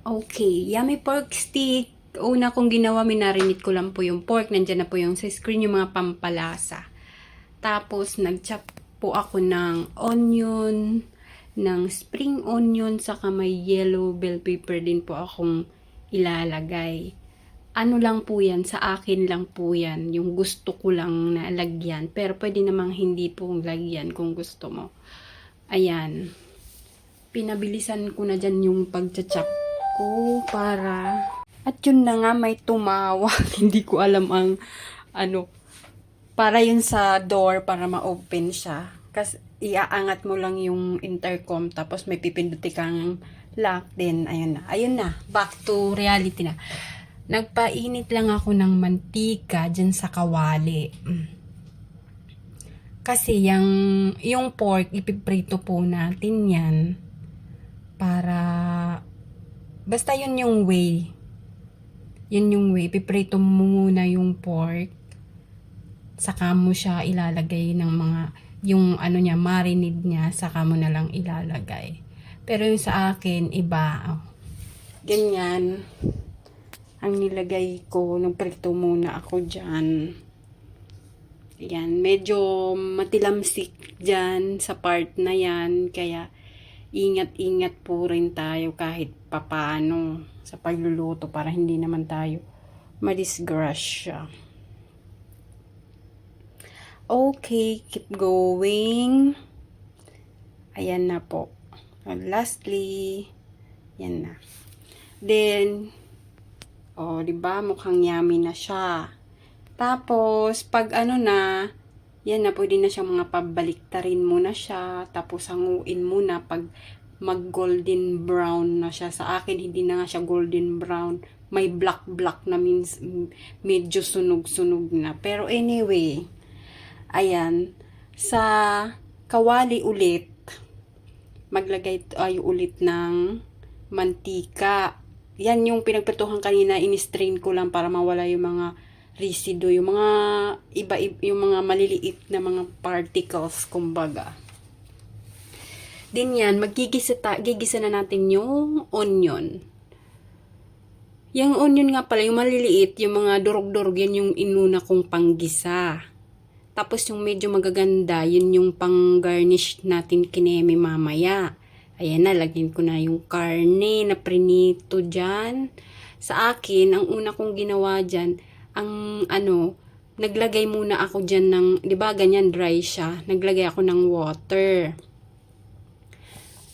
Okay, yummy pork stick. Una kong ginawa, minarinate ko lang po yung pork. Nandyan na po yung sa screen, yung mga pampalasa. Tapos, nag-chop po ako ng onion, ng spring onion, saka may yellow bell pepper din po akong ilalagay. Ano lang po yan, sa akin lang po yan. Yung gusto ko lang na lagyan. Pero pwede namang hindi pong lagyan kung gusto mo. Ayan. Pinabilisan ko na dyan yung pag-chop ko para... At yun na nga, may tumawag. Hindi ko alam ang ano. Para yun sa door para ma-open siya. Kasi iaangat mo lang yung intercom tapos may pipinduti kang lock din. Ayun na. Ayun na. Back to reality na. Nagpainit lang ako ng mantika dyan sa kawali. Kasi yung pork, ipiprito po natin yan. Para, basta yun yung way. Yun yung way. Piprito mo muna yung pork. Saka mo siya ilalagay ng mga, yung ano niya, marinade niya, saka mo na lang ilalagay. Pero yung sa akin, iba. Oh. Ganyan. Ang nilagay ko, nagprito muna ako dyan. Ayan, medyo matilamsik dyan sa part na yan. Kaya, ingat-ingat po rin tayo kahit papano sa pagluluto para hindi naman tayo madisgrasya. Okay, keep going. Ayan na po. And lastly, yan na. Then, diba, mukhang yummy na siya. Tapos, pag ano na, yan na, pwede na siya mga pabaliktarin mo na siya. Tapos, hanguin mo na pag mag-golden brown na siya. Sa akin, hindi na nga siya golden brown. May black-black na means medyo sunog-sunog na. Pero anyway, ayan, sa kawali ulit, maglagay tayo ulit ng mantika. Yan yung pinagprituhan kanina, in-strain ko lang para mawala yung mga residue, yung mga yung mga maliliit na mga particles, kumbaga. Din yan, gigisa na natin yung onion. Yung onion nga pala, yung maliliit, yung mga durog-durog, yan yung inuna kong panggisa. Tapos yung medyo magaganda, yun yung pang-garnish natin kineme mamaya. Ayan na, lagyan ko na yung karne na prinito dyan. Sa akin, ang una kong ginawa dyan, naglagay muna ako dyan ng, di ba ganyan dry siya, naglagay ako ng water.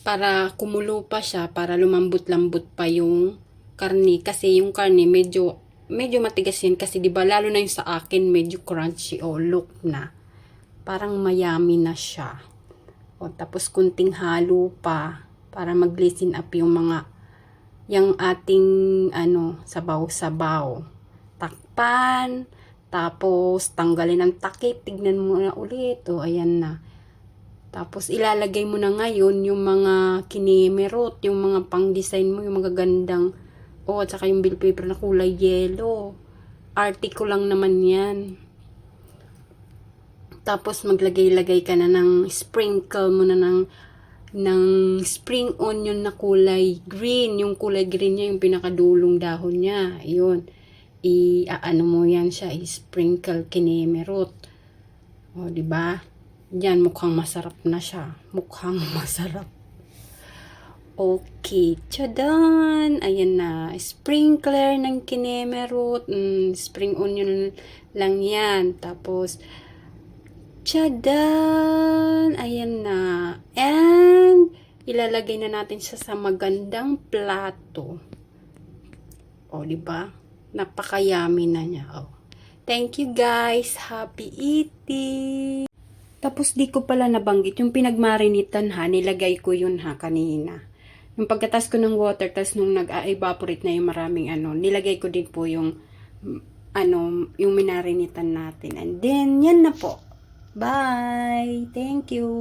Para kumulo pa siya, para lumambot-lambot pa yung karne. Kasi yung karne medyo matigas yan kasi di ba lalo na yung sa akin medyo crunchy look na. Parang mayami na siya. Tapos kunting halo pa para mag-listen up yung ating sabaw-sabaw. Takpan, tapos tanggalin ang takip, tignan mo na ulit. Ayan na. Tapos ilalagay mo na ngayon yung mga kinimerot, yung mga pang-design mo, yung mga gandang at saka yung bill paper na kulay yellow. Artiko lang naman yan. Tapos maglagay-lagay ka na ng sprinkle mo na ng spring onion na kulay green. Yung kulay green niya, yung pinakadulong dahon niya. Ayun. Ano mo yan siya, sprinkle kinemerot. Diba? Yan, mukhang masarap na siya. Mukhang masarap. Okay, tchadan! Ayan na. Sprinkler ng kinemerot. Spring onion lang yan. Tapos, tchadan! Ayan na. And, ilalagay na natin siya sa magandang plato. Diba? Napaka-yummy na niya. Thank you guys. Happy eating! Tapos di ko pala nabanggit, yung pinagmarinitan nilagay ko yun kanina. Yung pagkatas ko ng water, tas nung nag-evaporate na yung maraming nilagay ko din po yung yung minarinitan natin. And then, yan na po. Bye! Thank you!